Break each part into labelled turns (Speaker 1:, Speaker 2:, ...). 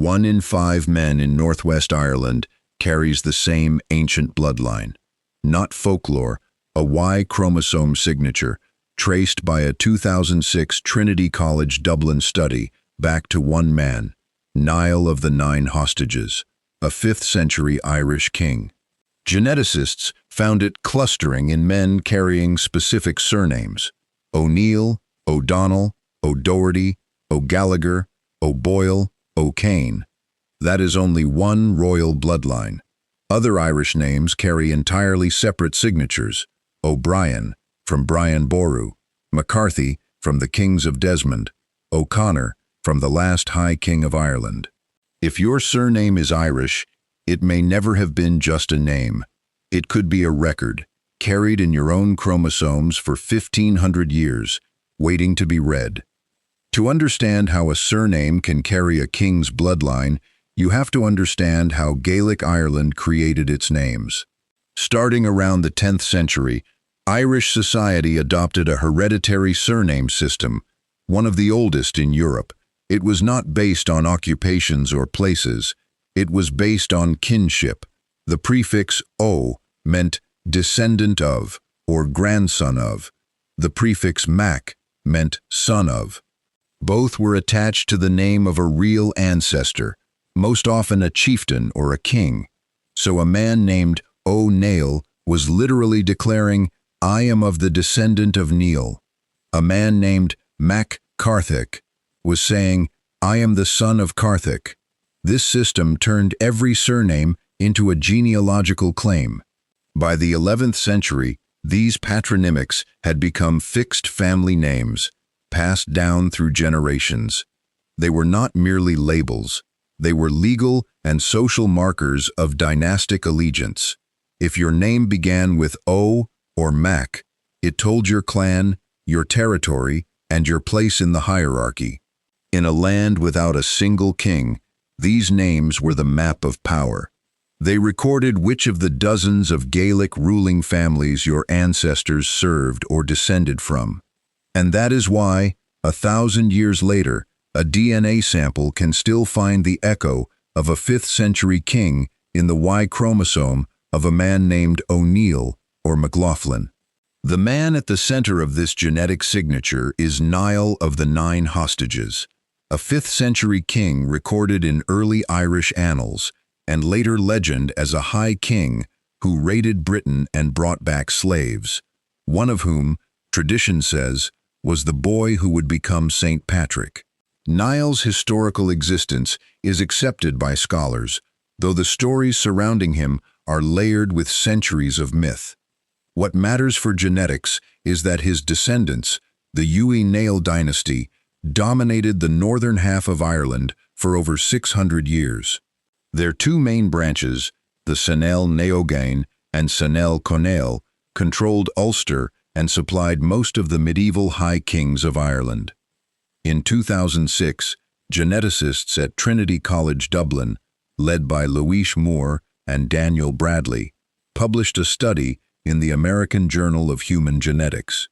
Speaker 1: 1 in 5 men in Northwest Ireland carries the same ancient bloodline. Not folklore, a Y-chromosome signature, traced by a 2006 Trinity College Dublin study back to one man, Niall of the Nine Hostages, a 5th century Irish king. Geneticists found it clustering in men carrying specific surnames: O'Neill, O'Donnell, O'Doherty, O'Gallagher, O'Boyle, O'Kane. That is only one royal bloodline. Other Irish names carry entirely separate signatures: O'Brien, from Brian Boru; McCarthy, from the Kings of Desmond; O'Connor, from the last High King of Ireland. If your surname is Irish, it may never have been just a name. It could be a record, carried in your own chromosomes for 1,500 years, waiting to be read. To understand how a surname can carry a king's bloodline, you have to understand how Gaelic Ireland created its names. Starting around the 10th century, Irish society adopted a hereditary surname system, one of the oldest in Europe. It was not based on occupations or places. It was based on kinship. The prefix "o" meant descendant of or grandson of. The prefix "mac" meant son of. Both were attached to the name of a real ancestor, most often a chieftain or a king. So a man named O'Neill was literally declaring, "I am of the descendant of Niall." A man named Mac Carthick was saying, "I am the son of Carthick." This system turned every surname into a genealogical claim. By the 11th century, these patronymics had become fixed family names, passed down through generations. They were not merely labels. They were legal and social markers of dynastic allegiance. If your name began with O or Mac, it told your clan, your territory, and your place in the hierarchy. In a land without a single king, these names were the map of power. They recorded which of the dozens of Gaelic ruling families your ancestors served or descended from. And that is why, 1,000 years later, a DNA sample can still find the echo of a 5th century king in the Y chromosome of a man named O'Neill or McLaughlin. The man at the center of this genetic signature is Niall of the Nine Hostages, a 5th century king recorded in early Irish annals, and later legend as a high king who raided Britain and brought back slaves, one of whom, tradition says, was the boy who would become St. Patrick. Niall's historical existence is accepted by scholars, though the stories surrounding him are layered with centuries of myth. What matters for genetics is that his descendants, the Y-Nail dynasty, dominated the northern half of Ireland for over 600 years. Their two main branches, the Surname Neogain and Surname Conail, controlled Ulster and supplied most of the medieval high kings of Ireland. In 2006, geneticists at Trinity College Dublin, led by Louise Moore and Daniel Bradley, published a study in the American Journal of Human Genetics.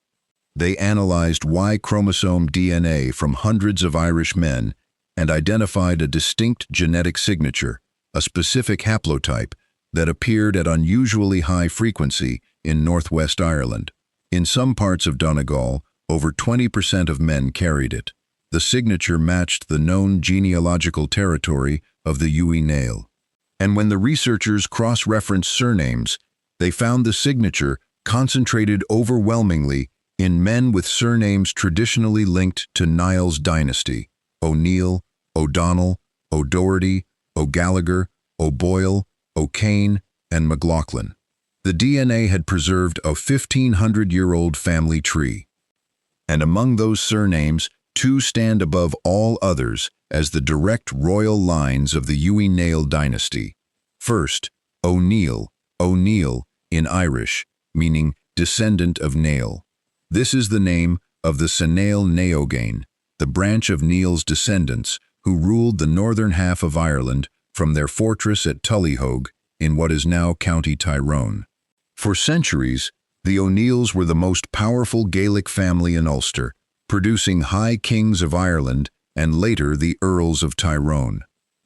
Speaker 1: They analyzed Y-chromosome DNA from hundreds of Irish men and identified a distinct genetic signature, a specific haplotype, that appeared at unusually high frequency in Northwest Ireland. In some parts of Donegal, over 20% of men carried it. The signature matched the known genealogical territory of the Y-Nail. And when the researchers cross-referenced surnames, they found the signature concentrated overwhelmingly in men with surnames traditionally linked to Niall's dynasty: O'Neill, O'Donnell, O'Doherty, O'Gallagher, O'Boyle, O'Kane, and McLaughlin. The DNA had preserved a 1,500-year-old family tree. And among those surnames, two stand above all others as the direct royal lines of the Y-Nail dynasty. First, O'Neill, O'Neill in Irish, meaning descendant of Niall. This is the name of the Surname Neogain, the branch of Niall's descendants who ruled the northern half of Ireland from their fortress at Tullyhogue in what is now County Tyrone. For centuries, the O'Neills were the most powerful Gaelic family in Ulster, producing High Kings of Ireland and later the Earls of Tyrone.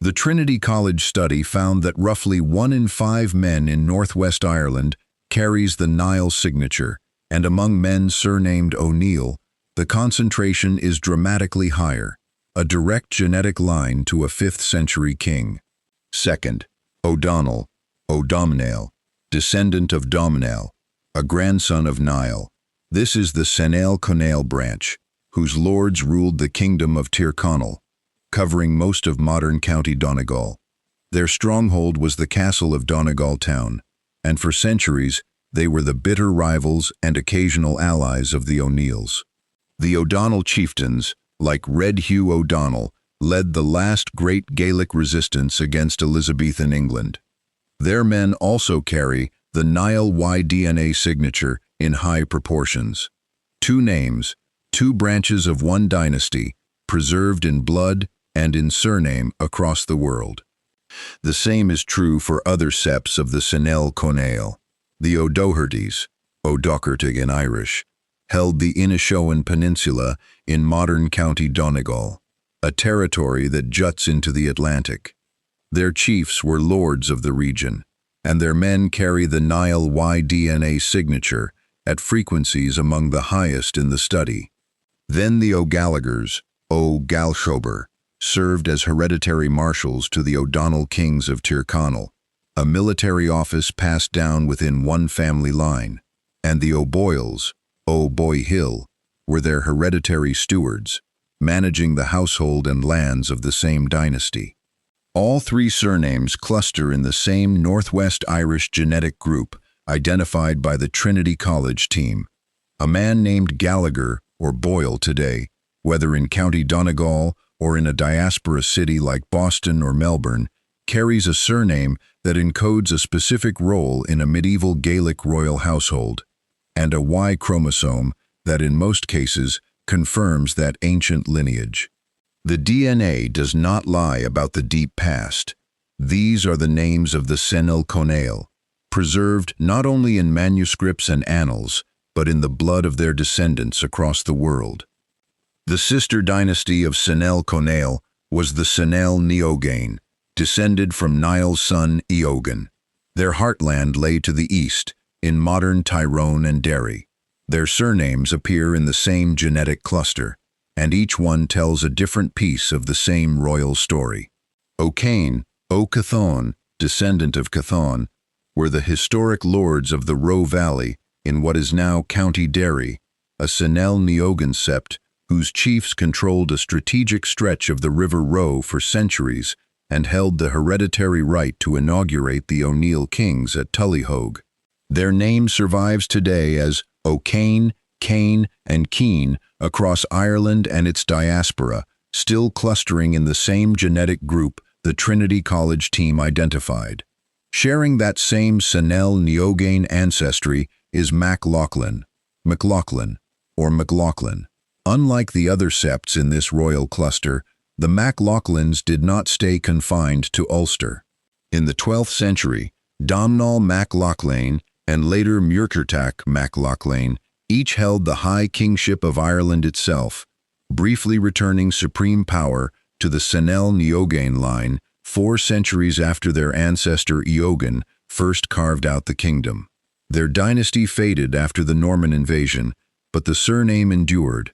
Speaker 1: The Trinity College study found that roughly 1 in 5 men in Northwest Ireland carries the Niall signature, and among men surnamed O'Neill, the concentration is dramatically higher, a direct genetic line to a 5th century king. Second, O'Donnell, O'Domhnaill, descendant of Domhnaill, a grandson of Niall. This is the Surname Conaill branch, whose lords ruled the kingdom of Tyrconnell, covering most of modern County Donegal. Their stronghold was the castle of Donegal town, and for centuries they were the bitter rivals and occasional allies of the O'Neills. The O'Donnell chieftains, like Red Hugh O'Donnell, led the last great Gaelic resistance against Elizabethan England. Their men also carry the Niall Y-DNA signature in high proportions. 2 names, 2 branches of one dynasty, preserved in blood and in surname across the world. The same is true for other septs of the Surname Conaill. The O'Dohertys, O'Doherty in Irish, held the Inishowen Peninsula in modern County Donegal, a territory that juts into the Atlantic. Their chiefs were lords of the region, and their men carry the Niall Y-DNA signature at frequencies among the highest in the study. Then the O'Gallaghers, O'Galshober, served as hereditary marshals to the O'Donnell kings of Tyrconnell, a military office passed down within one family line, and the O'Boyles, O'Boyhill, were their hereditary stewards, managing the household and lands of the same dynasty. All 3 surnames cluster in the same Northwest Irish genetic group identified by the Trinity College team. A man named Gallagher or Boyle today, whether in County Donegal or in a diaspora city like Boston or Melbourne, carries a surname that encodes a specific role in a medieval Gaelic royal household, and a Y-chromosome that in most cases confirms that ancient lineage. The DNA does not lie about the deep past. These are the names of the Surname Conaill, preserved not only in manuscripts and annals, but in the blood of their descendants across the world. The sister dynasty of Surname Conaill was the Surname Neogain, descended from Niall's son Eogan. Their heartland lay to the east, in modern Tyrone and Derry. Their surnames appear in the same genetic cluster, and each one tells a different piece of the same royal story. O'Kane, O'Cathon, descendant of Cathon, were the historic lords of the Roe Valley in what is now County Derry, a Surname Neogan sept whose chiefs controlled a strategic stretch of the River Roe for centuries and held the hereditary right to inaugurate the O'Neill kings at Tullyhogue. Their name survives today as O'Kane, Kane, and Keen across Ireland and its diaspora, still clustering in the same genetic group the Trinity College team identified. Sharing that same Surname Neogain ancestry is MacLachlan, McLaughlin, or McLaughlin. Unlike the other septs in this royal cluster, the MacLachlans did not stay confined to Ulster. In the 12th century, Domhnall MacLachlan and later Muirchertach MacLachlan each held the high kingship of Ireland itself, briefly returning supreme power to the Surname Neogain line 4 centuries after their ancestor Eogan first carved out the kingdom. Their dynasty faded after the Norman invasion, but the surname endured,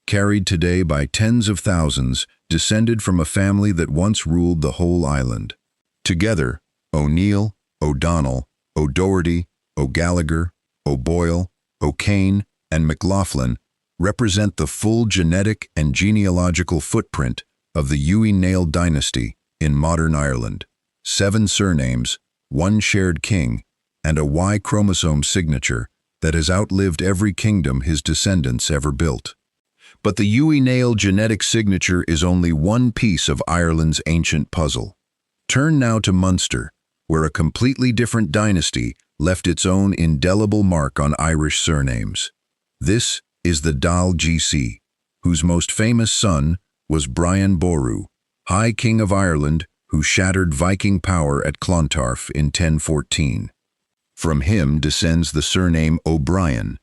Speaker 1: carried today by tens of thousands, descended from a family that once ruled the whole island. Together, O'Neill, O'Donnell, O'Doherty, O'Gallagher, O'Boyle, O'Kane, and McLaughlin represent the full genetic and genealogical footprint of the Y-Nail dynasty in modern Ireland. 7 surnames, 1 shared king, and a Y-chromosome signature that has outlived every kingdom his descendants ever built. But the Y-Nail genetic signature is only one piece of Ireland's ancient puzzle. Turn now to Munster, where a completely different dynasty left its own indelible mark on Irish surnames. This is the Dáil GC, whose most famous son was Brian Boru, High King of Ireland who shattered Viking power at Clontarf in 1014. From him descends the surname O'Brien,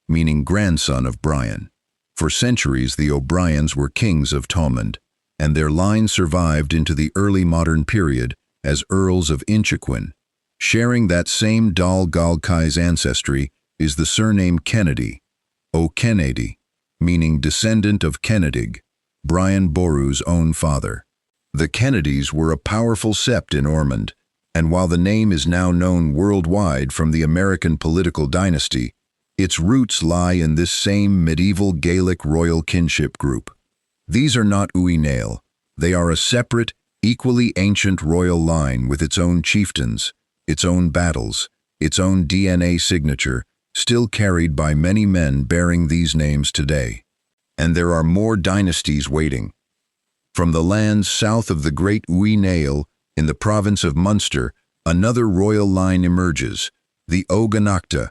Speaker 1: meaning grandson of Brian. For centuries the O'Briens were kings of Thomond, and their line survived into the early modern period as Earls of Inchiquin. Sharing that same Dal Galkai's ancestry is the surname Kennedy, o Kennedy, meaning descendant of Kenedig, Brian Boru's own father. The Kennedys were a powerful sept in Ormond, and while the name is now known worldwide from the American political dynasty, its roots lie in this same medieval Gaelic royal kinship group. These are not Uí Néill. They are a separate, equally ancient royal line with its own chieftains, its own battles, its own DNA signature, still carried by many men bearing these names today. And there are more dynasties waiting. From the lands south of the great Uí Néill, in the province of Munster, another royal line emerges, the Oganachta.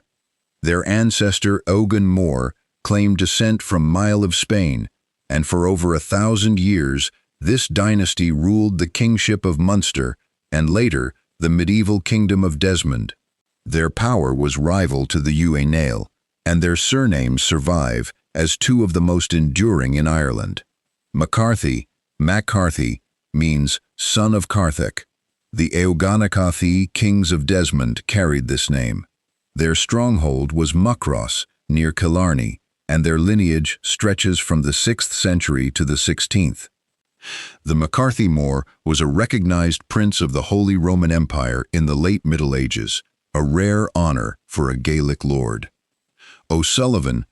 Speaker 1: Their ancestor Ogan Mór claimed descent from Niall of Spain, and for over 1,000 years this dynasty ruled the kingship of Munster and later the medieval kingdom of Desmond. Their power was rival to the Uí Néill, and their surnames survive as two of the most enduring in Ireland. MacCarthy means son of Carthach. The Eoganachathi kings of Desmond carried this name. Their stronghold was Muckross, near Killarney, and their lineage stretches from the 6th century to the 16th. The MacCarthy Mór was a recognized prince of the Holy Roman Empire in the late Middle Ages, a rare honor for a Gaelic lord. O'Sullivan,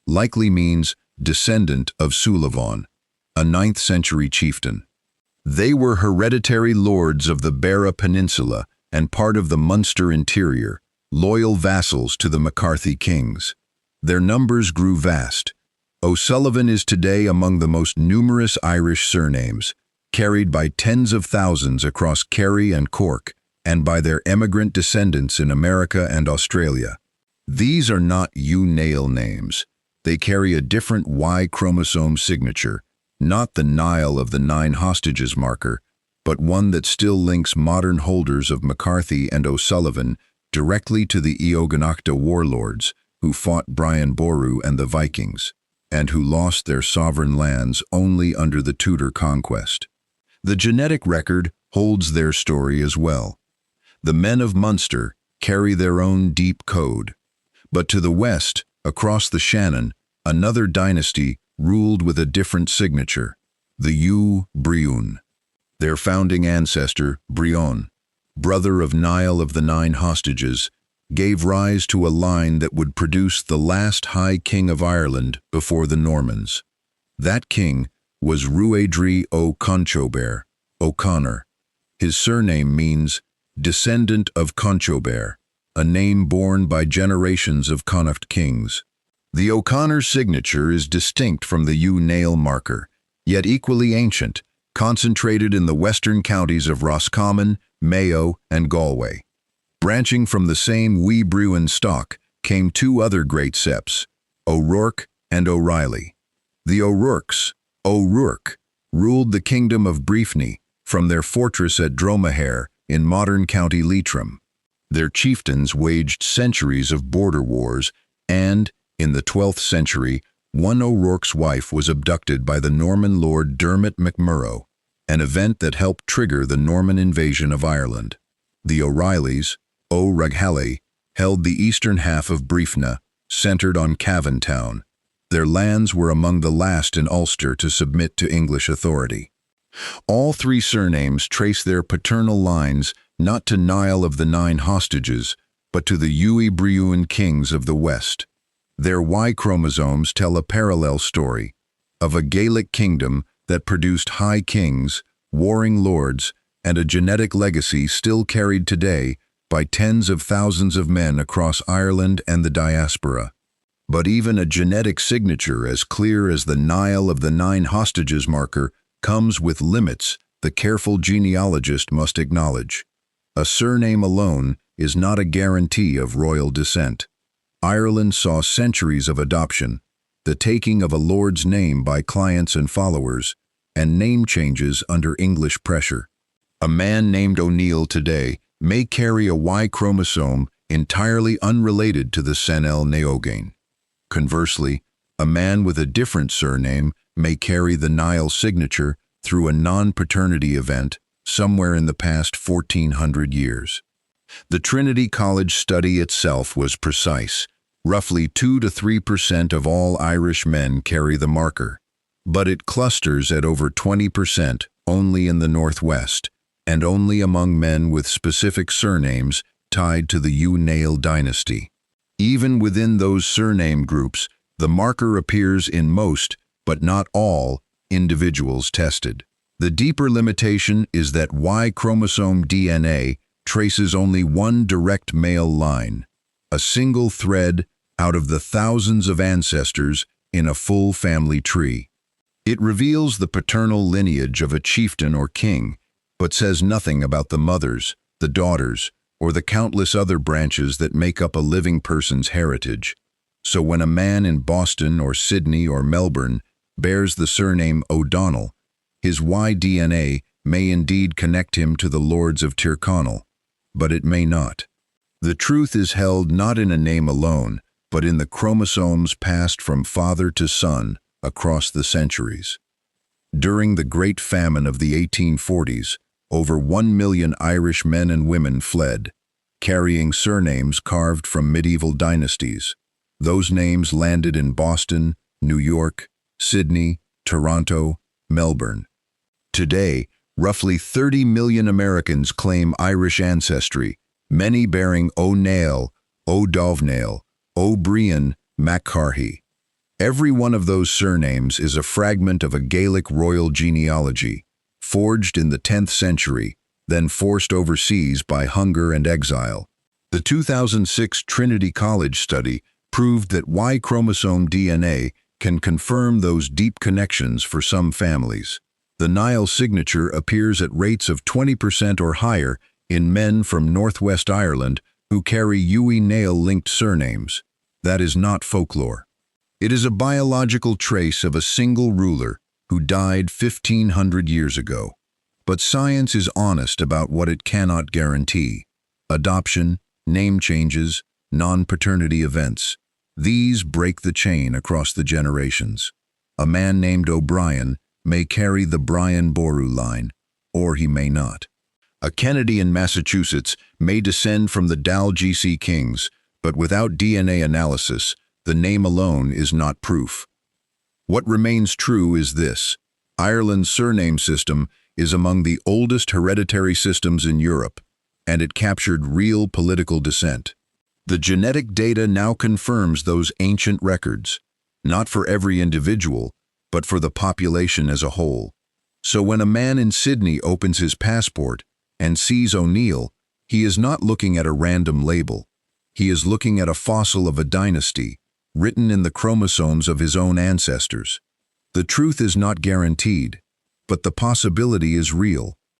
Speaker 1: likely means descendant of Sullivan, a 9th century chieftain. They were hereditary lords of the Beara Peninsula and part of the Munster interior, loyal vassals to the MacCarthy kings. Their numbers grew vast. O'Sullivan is today among the most numerous Irish surnames, carried by tens of thousands across Kerry and Cork, and by their emigrant descendants in America and Australia. These are not Uí Néill names. They carry a different Y-chromosome signature, not the Niall of the 9 hostages marker, but one that still links modern holders of MacCarthy and O'Sullivan directly to the Eoghanachta warlords who fought Brian Boru and the Vikings, and who lost their sovereign lands only under the Tudor conquest. The genetic record holds their story as well. The men of Munster carry their own deep code. But to the west, across the Shannon, another dynasty ruled with a different signature, the Uí Briún. Their founding ancestor, Brion, brother of Niall of the 9 hostages, gave rise to a line that would produce the last High King of Ireland before the Normans. That king was Ruaidhrí ó Conchobar, O'Connor. His surname means descendant of Conchobar, a name borne by generations of Connacht kings. The O'Connor signature is distinct from the Uí Néill marker, yet equally ancient, concentrated in the western counties of Roscommon, Mayo, and Galway. Branching from the same Uí Briún stock came 2 other great septs, O'Rourke and O'Reilly. The O'Rourke, ruled the kingdom of Briefny from their fortress at Dromahair in modern County Leitrim. Their chieftains waged centuries of border wars, and, in the 12th century, one O'Rourke's wife was abducted by the Norman lord Dermot MacMurrough, an event that helped trigger the Norman invasion of Ireland. The O'Reillys, O'Reilly, held the eastern half of Briefna, centered on Cavan town. Their lands were among the last in Ulster to submit to English authority. All 3 surnames trace their paternal lines not to Niall of the 9 hostages, but to the Uí Briún kings of the west. Their Y-chromosomes tell a parallel story, of a Gaelic kingdom that produced high kings, warring lords, and a genetic legacy still carried today by tens of thousands of men across Ireland and the diaspora. But even a genetic signature as clear as the Niall of the 9 hostages marker comes with limits the careful genealogist must acknowledge. A surname alone is not a guarantee of royal descent. Ireland saw centuries of adoption, the taking of a lord's name by clients and followers, and name changes under English pressure. A man named O'Neill today may carry a Y-chromosome entirely unrelated to the Senel Neogain. Conversely, a man with a different surname may carry the Niall signature through a non-paternity event somewhere in the past 1400 years. The Trinity College study itself was precise. Roughly 2 to 3% of all Irish men carry the marker, but it clusters at over 20% only in the Northwest, and only among men with specific surnames tied to the Y dynasty. Even within those surname groups, the marker appears in most, but not all, individuals tested. The deeper limitation is that Y-chromosome DNA traces only one direct male line, a single thread out of the thousands of ancestors in a full family tree. It reveals the paternal lineage of a chieftain or king, but says nothing about the mothers, the daughters, or the countless other branches that make up a living person's heritage. So when a man in Boston or Sydney or Melbourne bears the surname O'Donnell, his Y-DNA may indeed connect him to the lords of Tyrconnell, but it may not. The truth is held not in a name alone, but in the chromosomes passed from father to son across the centuries. During the Great Famine of the 1840s, over 1 million Irish men and women fled, carrying surnames carved from medieval dynasties. Those names landed in Boston, New York, Sydney, Toronto, Melbourne. Today, roughly 30 million Americans claim Irish ancestry, many bearing O'Neill, O'Dovnell, O'Brien, MacCarthy. Every one of those surnames is a fragment of a Gaelic royal genealogy, forged in the 10th century, then forced overseas by hunger and exile. The 2006 Trinity College study proved that Y-chromosome DNA can confirm those deep connections for some families. The Niall signature appears at rates of 20% or higher in men from Northwest Ireland who carry Nail-linked surnames. That is not folklore. It is a biological trace of a single ruler who died 1,500 years ago. But science is honest about what it cannot guarantee. Adoption, name changes, non-paternity events. These break the chain across the generations. A man named O'Brien may carry the Brian Boru line, or he may not. A Kennedy in Massachusetts may descend from the Dalhousie kings, but without DNA analysis, the name alone is not proof. What remains true is this: Ireland's surname system is among the oldest hereditary systems in Europe, and it captured real political descent. The genetic data now confirms those ancient records, not for every individual, but for the population as a whole. So when a man in Sydney opens his passport and sees O'Neill, he is not looking at a random label. He is looking at a fossil of a dynasty, written in the chromosomes of his own ancestors. The truth is not guaranteed, but the possibility is real.